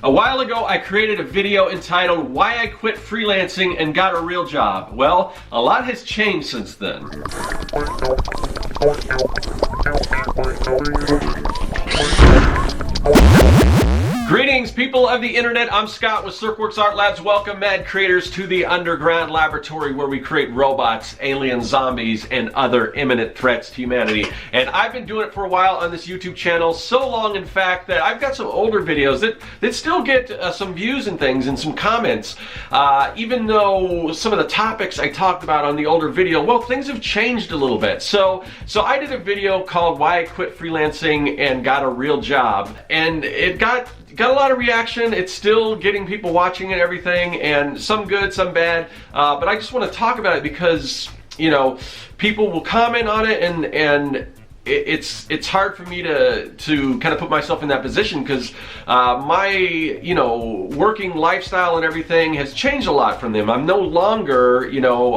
A while ago, I created a video entitled "Why I Quit Freelancing and Got a Real Job." Well, a lot has changed since then. Greetings, people of the internet. I'm Scott with Serkworks Art Labs. Welcome, mad creators, to the underground laboratory where we create robots, alien zombies, and other imminent threats to humanity. And I've been doing it for a while on this YouTube channel, so long in fact that I've got some older videos that still get some views and things and some comments. Even though some of the topics I talked about on the older video, well, things have changed a little bit. So I did a video called "Why I Quit Freelancing and Got a Real Job," and it got a lot of reaction. It's still getting people watching and everything, and some good, some bad, but I just want to talk about it because, you know, people will comment on it, and it's hard for me to kind of put myself in that position because my, you know, working lifestyle and everything has changed a lot from them. I'm no longer, you know,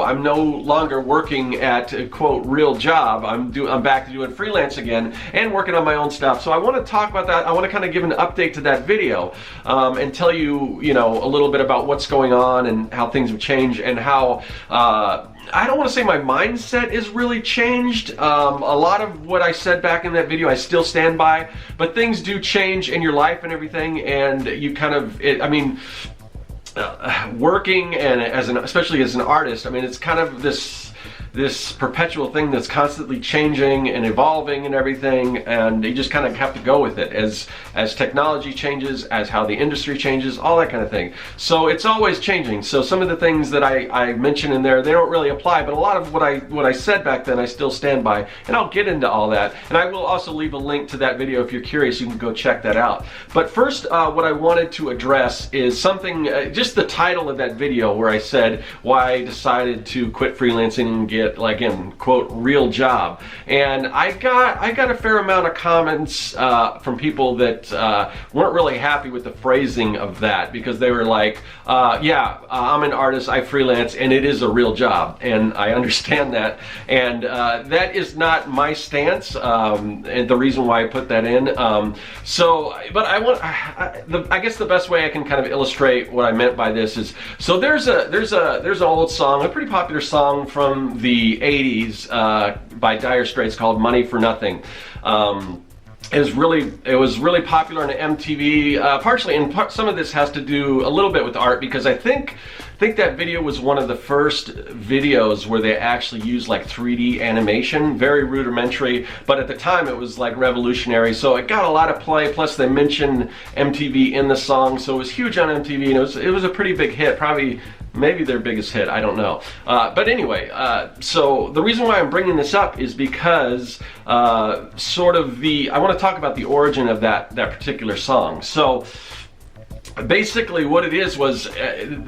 working at a quote real job. I'm back to doing freelance again and working on my own stuff. So I want to talk about that. I want to kind of give an update to that video and tell you, you know, a little bit about what's going on and how things have changed and how I don't want to say my mindset is really changed. A lot of what I said back in that video I still stand by, but things do change in your life and everything, and you kind of, working and especially as an artist, I mean, it's kind of this perpetual thing that's constantly changing and evolving and everything, and you just kind of have to go with it as technology changes, as how the industry changes, all that kind of thing. So it's always changing. So some of the things that I mentioned in there, they don't really apply, but a lot of what I said back then I still stand by, and I'll get into all that. And I will also leave a link to that video if you're curious. You can go check that out. But first, what I wanted to address is something, just the title of that video where I said why I decided to quit freelancing and get, like, in quote real job. And I got a fair amount of comments from people that weren't really happy with the phrasing of that, because they were like, I'm an artist, I freelance, and it is a real job. And I understand that, and that is not my stance, and the reason why I put that in. But I guess the best way I can kind of illustrate what I meant by this is, so there's an old song, a pretty popular song from the 80s by Dire Straits called "Money for Nothing." It was really popular on MTV, partially, and some of this has to do a little bit with art, because I think that video was one of the first videos where they actually used like 3D animation, very rudimentary, but at the time it was like revolutionary, so it got a lot of play. Plus they mentioned MTV in the song, so it was huge on MTV, and it was a pretty big hit, probably maybe their biggest hit, I don't know. But anyway, so the reason why I'm bringing this up is because I want to talk about the origin of that particular song. So basically what it is was,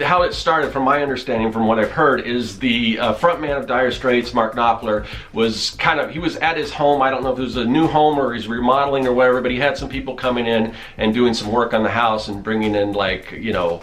how it started, from my understanding, from what I've heard, is the frontman of Dire Straits, Mark Knopfler, he was at his home. I don't know if it was a new home or he's remodeling or whatever, but he had some people coming in and doing some work on the house and bringing in, like, you know,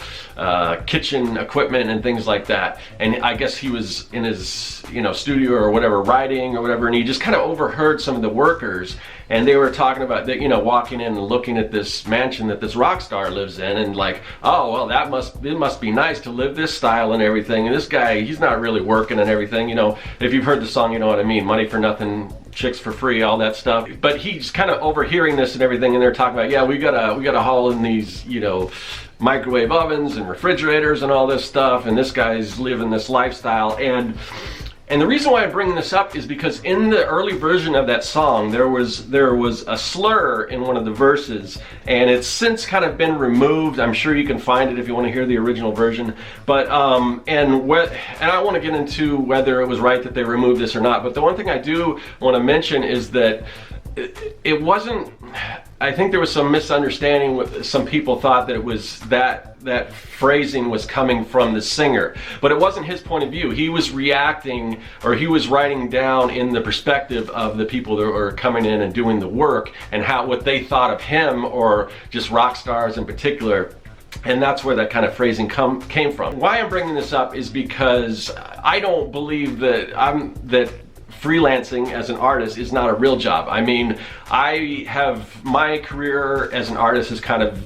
kitchen equipment and things like that. And I guess he was in his, you know, studio or whatever, writing or whatever, and he just kind of overheard some of the workers, and they were talking about that, you know, walking in and looking at this mansion that this rock star lives in, and like, oh well, it must be nice to live this style and everything, and this guy, he's not really working and everything, you know. If you've heard the song, you know what I mean, money for nothing, chicks for free, all that stuff. But he's kind of overhearing this and everything, and they're talking about, yeah, we gotta haul in these, you know, microwave ovens and refrigerators and all this stuff, and this guy's living this lifestyle. And the reason why I'm bringing this up is because in the early version of that song, there was a slur in one of the verses, and it's since kind of been removed. I'm sure you can find it if you want to hear the original version. But and I want to get into whether it was right that they removed this or not. But the one thing I do want to mention is that it wasn't. I think there was some misunderstanding. With some people thought that it was that phrasing was coming from the singer, but it wasn't his point of view. He was reacting, or he was writing down in the perspective of the people that were coming in and doing the work, and what they thought of him, or just rock stars in particular. And that's where that kind of phrasing came from. Why I'm bringing this up is because I don't believe that freelancing as an artist is not a real job. I mean, my career as an artist has kind of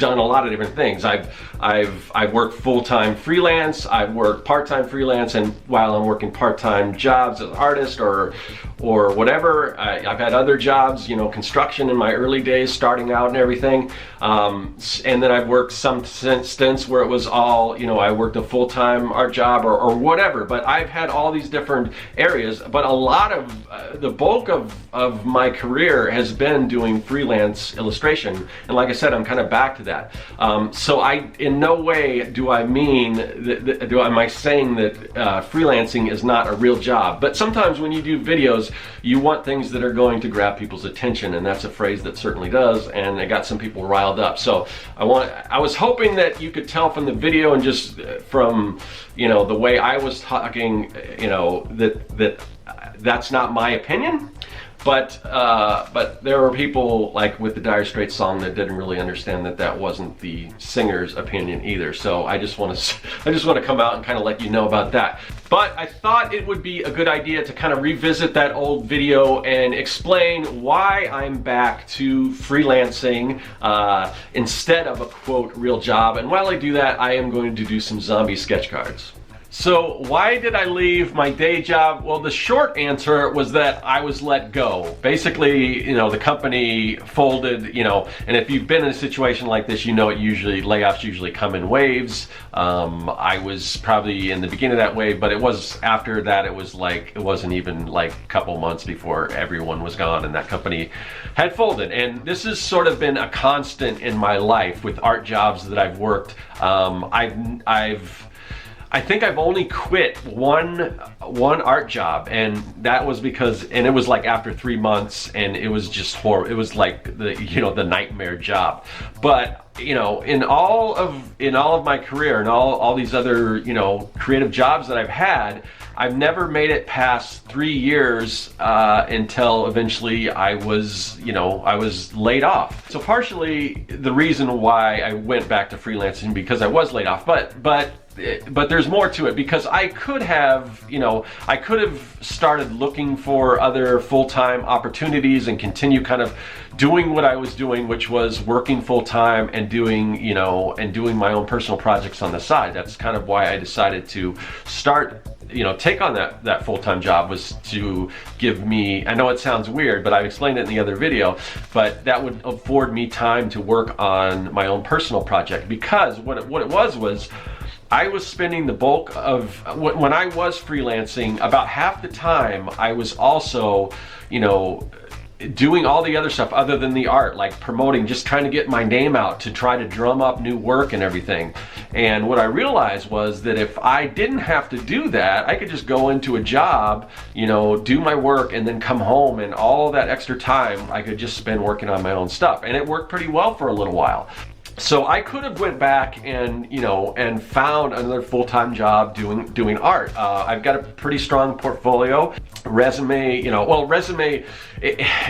done a lot of different things. I've worked full-time freelance, I've worked part-time freelance, and while I'm working part-time jobs as an artist or whatever, I've had other jobs, you know, construction in my early days, starting out and everything. And then I've worked some stints where it was all, you know, I worked a full-time art job or whatever. But I've had all these different areas. But a lot of the bulk of my career has been doing freelance illustration. And like I said, I'm kind of back to that. So in no way do I mean am I saying that freelancing is not a real job. But sometimes when you do videos, you want things that are going to grab people's attention, and that's a phrase that certainly does, and it got some people riled up. So I was hoping that you could tell from the video and just from, you know, the way I was talking, you know, that's not my opinion. But there were people like with the Dire Straits song that didn't really understand that wasn't the singer's opinion either. So I just want to come out and kind of let you know about that. But I thought it would be a good idea to kind of revisit that old video and explain why I'm back to freelancing instead of a quote real job. And while I do that, I am going to do some zombie sketch cards. So why did I leave my day job? Well, the short answer was that I was let go. Basically, you know, the company folded, you know, and if you've been in a situation like this, you know layoffs usually come in waves. I was probably in the beginning of that wave, but it was after that, it wasn't even like a couple months before everyone was gone and that company had folded. And this has sort of been a constant in my life with art jobs that I've worked. I think I've only quit one art job, and that was because, and it was like after 3 months, and it was just horrible. It was like the nightmare job. But you know, in all of my career and all these other, you know, creative jobs that I've had, I've never made it past 3 years until eventually I was laid off. So partially the reason why I went back to freelancing because I was laid off, but there's more to it, because I could have started looking for other full-time opportunities and continue kind of doing what I was doing, which was working full-time and doing my own personal projects on the side. That's kind of why I decided to take on that full-time job, was to give me, I know it sounds weird, but I've explained it in the other video, but that would afford me time to work on my own personal project. Because what it was I was spending the bulk of, when I was freelancing, about half the time I was also, you know, doing all the other stuff other than the art, like promoting, just trying to get my name out to try to drum up new work and everything. And what I realized was that if I didn't have to do that, I could just go into a job, you know, do my work, and then come home, and all that extra time I could just spend working on my own stuff. And it worked pretty well for a little while. So I could have went back and, you know, and found another full-time job doing art. I've got a pretty strong portfolio, resume, you know, well, resume,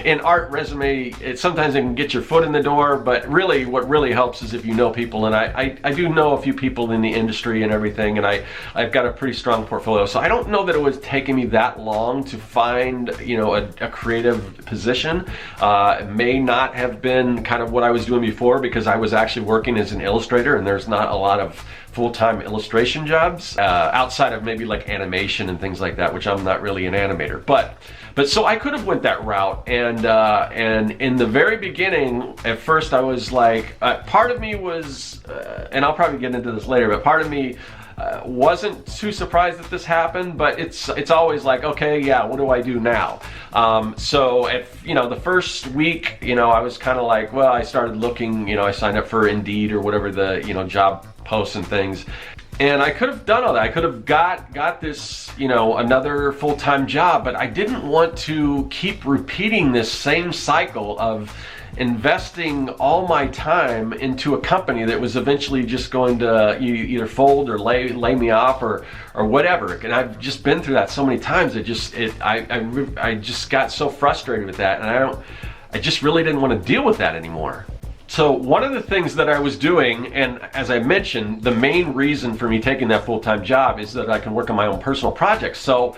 in art, resume, sometimes it can get your foot in the door, but really what really helps is if you know people, and I do know a few people in the industry and everything, and I've got a pretty strong portfolio. So I don't know that it was taking me that long to find, you know, a creative position. It may not have been kind of what I was doing before, because I was actually working as an illustrator, and there's not a lot of full-time illustration jobs outside of maybe like animation and things like that, which I'm not really an animator. But so I could have went that route, and in the very beginning, at first I was like, part of me was, and I'll probably get into this later, but part of me wasn't too surprised that this happened, but it's always like, okay, yeah, what do I do now? So the first week, you know, I was kind of like, well, I started looking, you know, I signed up for Indeed or whatever the, you know, job posts and things. And I could have done all that. I could have got this, you know, another full-time job, but I didn't want to keep repeating this same cycle of investing all my time into a company that was eventually just going to either fold or lay me off or whatever. And I've just been through that so many times. I just got so frustrated with that, and I just really didn't want to deal with that anymore. So one of the things that I was doing, and as I mentioned, the main reason for me taking that full-time job is that I can work on my own personal projects. So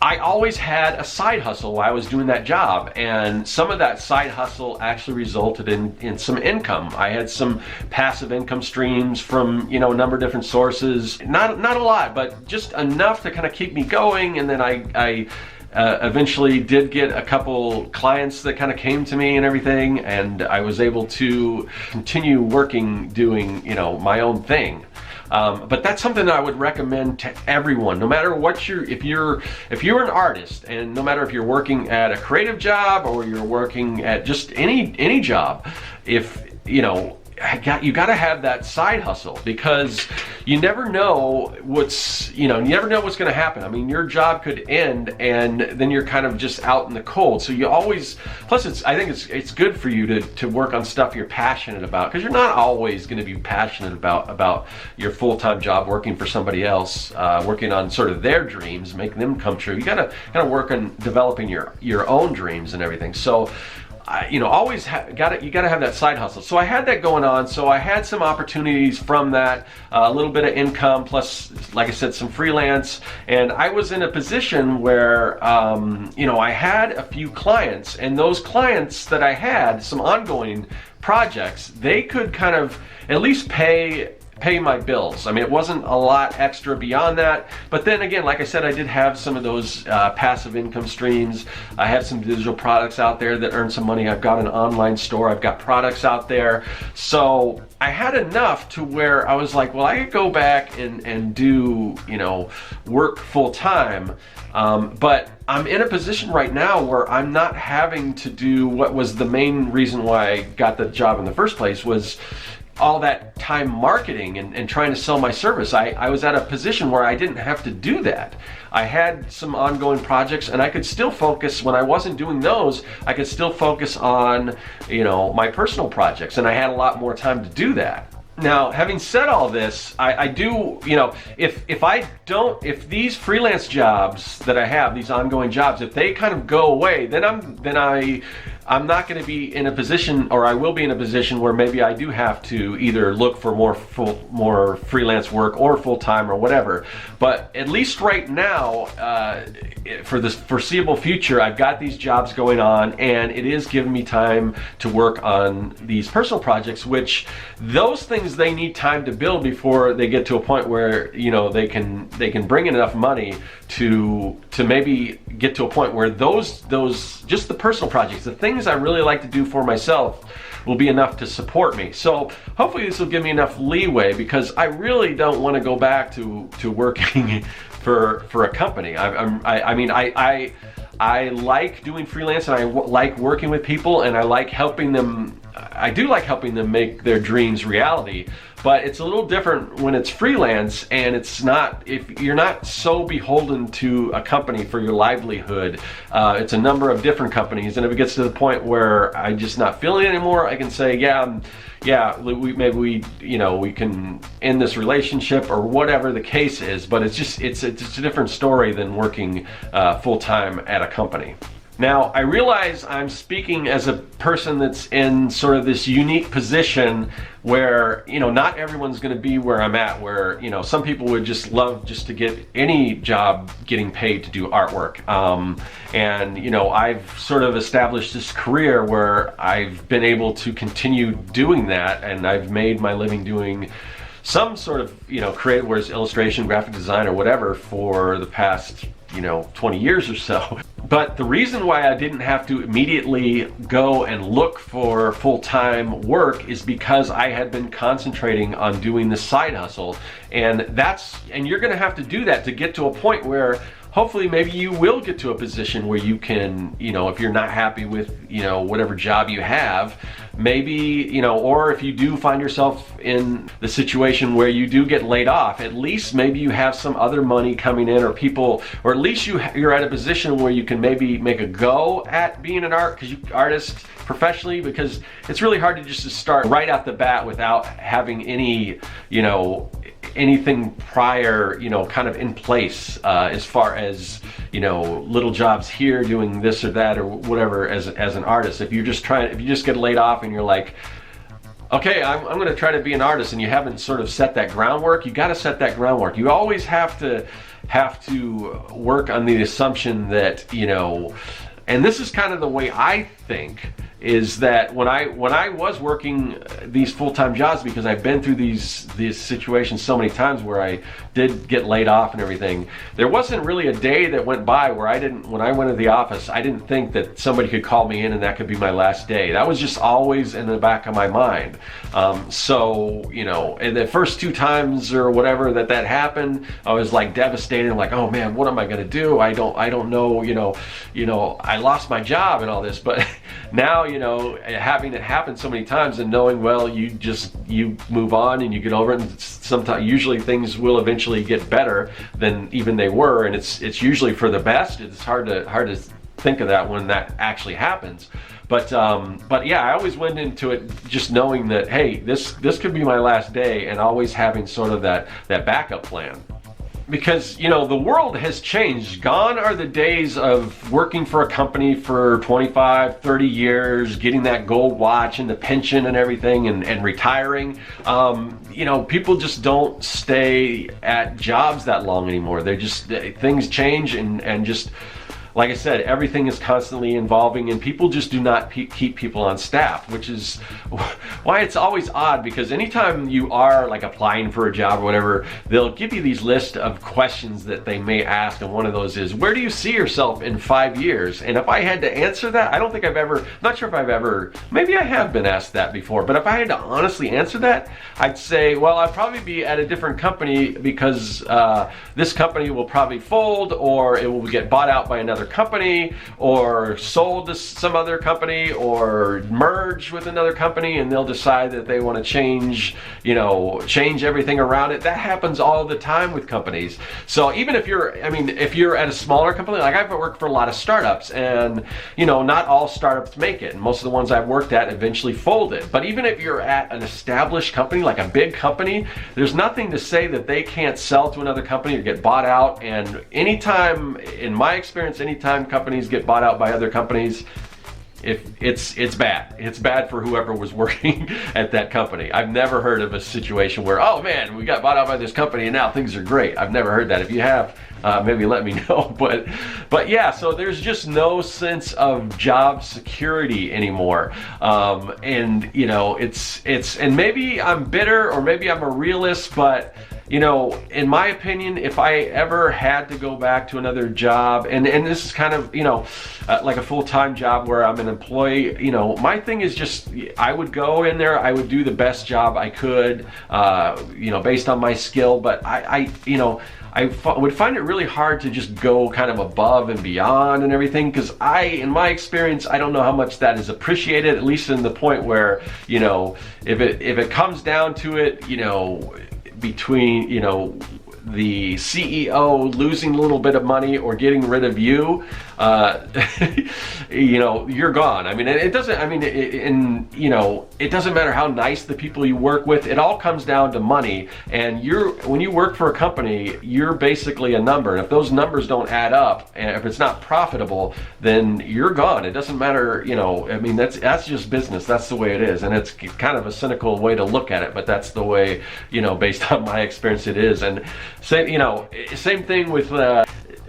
I always had a side hustle while I was doing that job, and some of that side hustle actually resulted in some income. I had some passive income streams from, you know, a number of different sources. Not a lot, but just enough to kind of keep me going. And then I eventually did get a couple clients that kind of came to me and everything, and I was able to continue working, doing, you know, my own thing. But that's something that I would recommend to everyone, no matter what if you're an artist, and no matter if you're working at a creative job or you're working at just any job, if, you know, you got to have that side hustle, because you never know what's going to happen. I mean, your job could end, and then you're kind of just out in the cold. So you always, plus I think it's good for you to work on stuff you're passionate about, because you're not always going to be passionate about your full-time job working for somebody else, working on sort of their dreams, making them come true. You got to kind of work on developing your own dreams and everything. So you know, always you got to have that side hustle. So I had that going on. So I had some opportunities from that, a little bit of income, plus, like I said, some freelance. And I was in a position where, you know, I had a few clients, and those clients that I had, some ongoing projects, they could kind of at least pay my bills. I mean, it wasn't a lot extra beyond that, but then again, like I said, I did have some of those passive income streams. I have some digital products out there that earn some money. I've got an online store. I've got products out there. So I had enough to where I was like, well, I could go back and do, you know, work full time. But I'm in a position right now where I'm not having to do what was the main reason why I got the job in the first place, was all that time marketing and trying to sell my service. I was at a position where I didn't have to do that. I had some ongoing projects, and I could still focus, when I wasn't doing those, I could still focus on, you know, my personal projects, and I had a lot more time to do that. Now, having said all this, I do, you know, if these freelance jobs that I have, these ongoing jobs, if they kind of go away, then I'm not going to be in a position, or I will be in a position where maybe I do have to either look for more freelance work or full-time or whatever. But at least right now, for the foreseeable future, I've got these jobs going on, and it is giving me time to work on these personal projects, which those things, they need time to build before they get to a point where, you know, they can bring in enough money to maybe get to a point where those just the personal projects, the things I really like to do for myself, will be enough to support me. So hopefully this will give me enough leeway, because I really don't want to go back to working for a company. I mean, I like doing freelance, and I like working with people, and I like helping them. I do like helping them make their dreams reality, but it's a little different when it's freelance, and it's not, if you're not so beholden to a company for your livelihood. It's a number of different companies, and if it gets to the point where I'm just not feeling it anymore, I can say, maybe we can end this relationship or whatever the case is. But it's a different story than working full-time at a company. Now, I realize I'm speaking as a person that's in sort of this unique position where, you know, not everyone's going to be where I'm at, where, you know, some people would just love just to get any job getting paid to do artwork. And, you know, I've sort of established this career where I've been able to continue doing that, and I've made my living doing some sort of, you know, creative, whereas illustration, graphic design, or whatever, for the past, you know, 20 years or so. But the reason why I didn't have to immediately go and look for full-time work is because I had been concentrating on doing the side hustle. And you're gonna have to do that to get to a point where hopefully maybe you will get to a position where you can, you know, if you're not happy with, you know, whatever job you have, maybe, you know, or if you do find yourself in the situation where you do get laid off, at least maybe you have some other money coming in, or people, or at least you're at a position where you can maybe make a go at being an artist professionally, because it's really hard to just start right out the bat without having any, you know, anything prior, you know, kind of in place, as far as, you know, little jobs here doing this or that or whatever as an artist. If you just get laid off and you're like, okay, I'm going to try to be an artist, and you haven't sort of set that groundwork. You got to set that groundwork. You always have to work on the assumption that, you know, and this is kind of the way I think, is that when I was working these full-time jobs, because I've been through these situations so many times where I did get laid off and everything, there wasn't really a day that went by where when I went to the office, I didn't think that somebody could call me in and that could be my last day. That was just always in the back of my mind. So, you know, and the first 2 times or whatever that happened, I was like devastated. I'm like, oh man, what am I gonna do? I don't know, you know, I lost my job and all this. But now, you know, having it happen so many times and knowing, well, you move on and you get over it, and sometimes, usually things will eventually get better than even they were, and it's usually for the best. It's hard to think of that when that actually happens. But yeah, I always went into it just knowing that, hey, this could be my last day, and always having sort of that backup plan. Because, you know, the world has changed. Gone are the days of working for a company for 25, 30 years, getting that gold watch and the pension and everything, and retiring. You know, people just don't stay at jobs that long anymore. They're just, things change, and just, like I said, everything is constantly evolving, and people just do not keep people on staff, which is why it's always odd, because anytime you are like applying for a job or whatever, they'll give you these list of questions that they may ask, and one of those is, where do you see yourself in 5 years? And if I had to answer that, I don't think I've ever, not sure if I've ever, maybe I have been asked that before, but if I had to honestly answer that, I'd say, well, I'd probably be at a different company, because this company will probably fold, or it will get bought out by another company, or sold to some other company, or merge with another company, and they'll decide that they want to change everything around it. That happens all the time with companies. So even if you're at a smaller company, like I've worked for a lot of startups, and you know, not all startups make it, and most of the ones I've worked at eventually folded. But even if you're at an established company, like a big company, there's nothing to say that they can't sell to another company or get bought out. And anytime, in my experience, anytime companies get bought out by other companies, if it's bad. It's bad for whoever was working at that company. I've never heard of a situation where, oh man, we got bought out by this company and now things are great. I've never heard that. If you have, maybe let me know. But yeah, so there's just no sense of job security anymore. And you know, and maybe I'm bitter, or maybe I'm a realist, but you know, in my opinion, if I ever had to go back to another job, and this is kind of, you know, like a full-time job where I'm an employee, you know, my thing is just, I would go in there, I would do the best job I could, you know, based on my skill, but I would find it really hard to just go kind of above and beyond and everything, because in my experience, I don't know how much that is appreciated, at least in the point where, you know, if it comes down to it, you know, between, you know, the CEO losing a little bit of money or getting rid of you, you know, you're gone. I mean, it doesn't, I mean, you know, it doesn't matter how nice the people you work with, it all comes down to money. And when you work for a company, you're basically a number. And if those numbers don't add up, and if it's not profitable, then you're gone. It doesn't matter, you know, I mean, that's just business. That's the way it is. And it's kind of a cynical way to look at it, but that's the way, you know, based on my experience, it is. And same thing with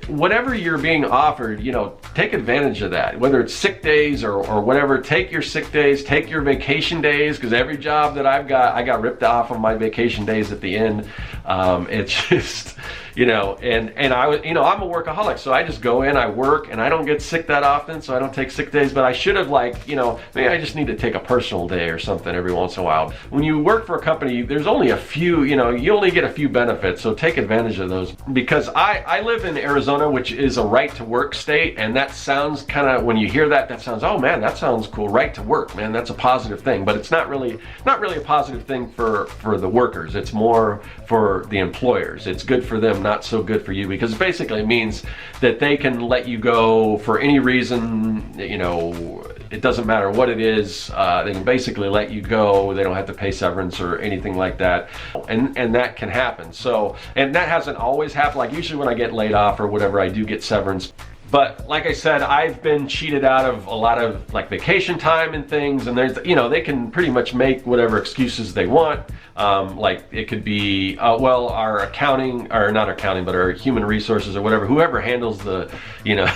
whatever you're being offered, you know, take advantage of that. Whether it's sick days or whatever, take your sick days, take your vacation days, because every job that I got ripped off of my vacation days at the end. It's just, you know, and I was, you know, I'm a workaholic, so I just go in, I work, and I don't get sick that often, so I don't take sick days. But I should have, like, you know, maybe I just need to take a personal day or something every once in a while. When you work for a company, there's only a few, you know, you only get a few benefits, so take advantage of those. Because I live in Arizona, which is a right to work state, and that sounds kind of, when you hear that, that sounds, oh man, that sounds cool, right to work, man, that's a positive thing. But it's not really a positive thing for the workers. It's more for the employers. It's good for them, not so good for you, because basically it means that they can let you go for any reason. You know, it doesn't matter what it is. They can basically let you go. They don't have to pay severance or anything like that, and that can happen. So, and that hasn't always happened. Like usually when I get laid off or whatever, I do get severance. But like I said, I've been cheated out of a lot of like vacation time and things, and there's, you know, they can pretty much make whatever excuses they want. Like it could be, well, our accounting, or not accounting, but our human resources or whatever, whoever handles the, you know,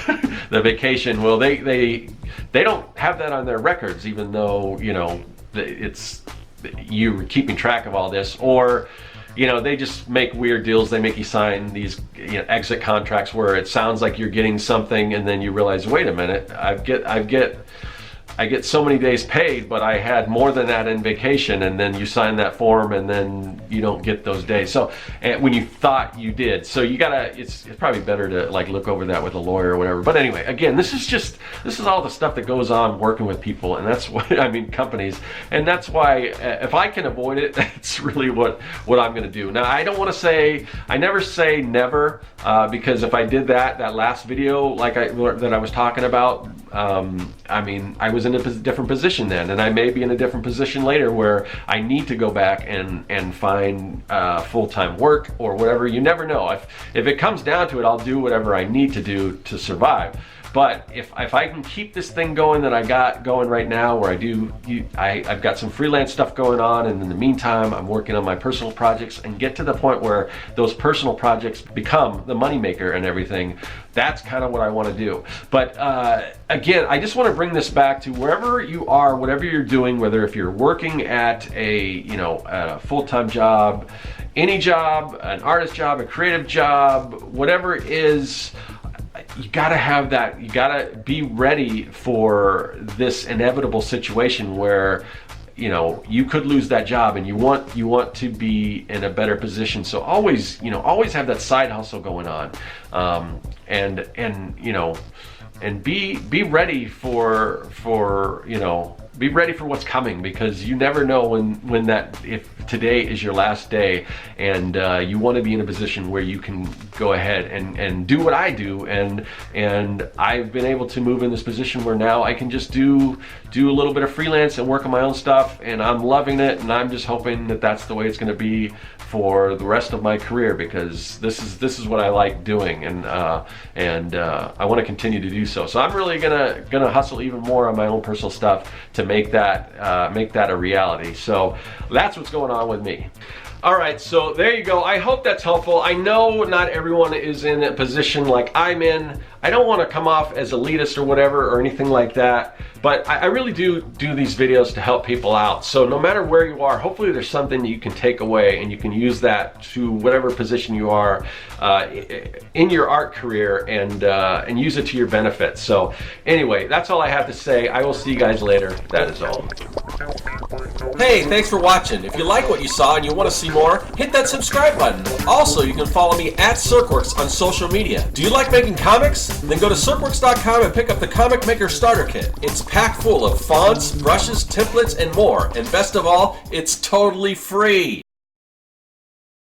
the vacation, well, they don't have that on their records, even though, you know, it's, you're keeping track of all this. Or, you know, they just make weird deals. They make you sign these, you know, exit contracts where it sounds like you're getting something, and then you realize, wait a minute, I get so many days paid, but I had more than that in vacation, and then you sign that form, and then you don't get those days. So when you thought you did, so you gotta, it's probably better to like look over that with a lawyer or whatever. But anyway, again, this is all the stuff that goes on working with people, and that's what I mean, companies, and that's why if I can avoid it, that's really what I'm gonna do. Now, I don't want to say, I never say never, because if I did that last video like that I was talking about, I mean, I was in a different position then, and I may be in a different position later where I need to go back and find full-time work or whatever. You never know. If it comes down to it, I'll do whatever I need to do to survive. But if I can keep this thing going that I got going right now, where I've got some freelance stuff going on, and in the meantime I'm working on my personal projects, and get to the point where those personal projects become the moneymaker and everything, that's kind of what I want to do. But again, I just want to bring this back to wherever you are, whatever you're doing, whether if you're working at a full-time job, any job, an artist job, a creative job, whatever it is, you gotta have that, you gotta be ready for this inevitable situation where, you know, you could lose that job, and you want to be in a better position. So always, you know, always have that side hustle going on, and you know, and be ready for you know, be ready for what's coming, because you never know when that, if today is your last day, and you want to be in a position where you can go ahead and do what I do, and I've been able to move in this position where now I can just do a little bit of freelance and work on my own stuff, and I'm loving it, and I'm just hoping that that's the way it's going to be for the rest of my career, because this is what I like doing, and I want to continue to do so. So I'm really gonna hustle even more on my own personal stuff to make that a reality. So that's what's going on with me. All right, so there you go. I hope that's helpful. I know not everyone is in a position like I'm in. I don't want to come off as elitist or whatever or anything like that, but I really do these videos to help people out. So no matter where you are, hopefully there's something that you can take away, and you can use that to whatever position you are in your art career, and use it to your benefit. So anyway, that's all I have to say. I will see you guys later. That is all. Hey, thanks for watching. If you like what you saw and you want to see more, hit that subscribe button. Also, you can follow me at Serkworks on social media. Do you like making comics? Then go to Serkworks.com and pick up the Comic Maker Starter Kit. It's packed full of fonts, brushes, templates, and more. And best of all, it's totally free.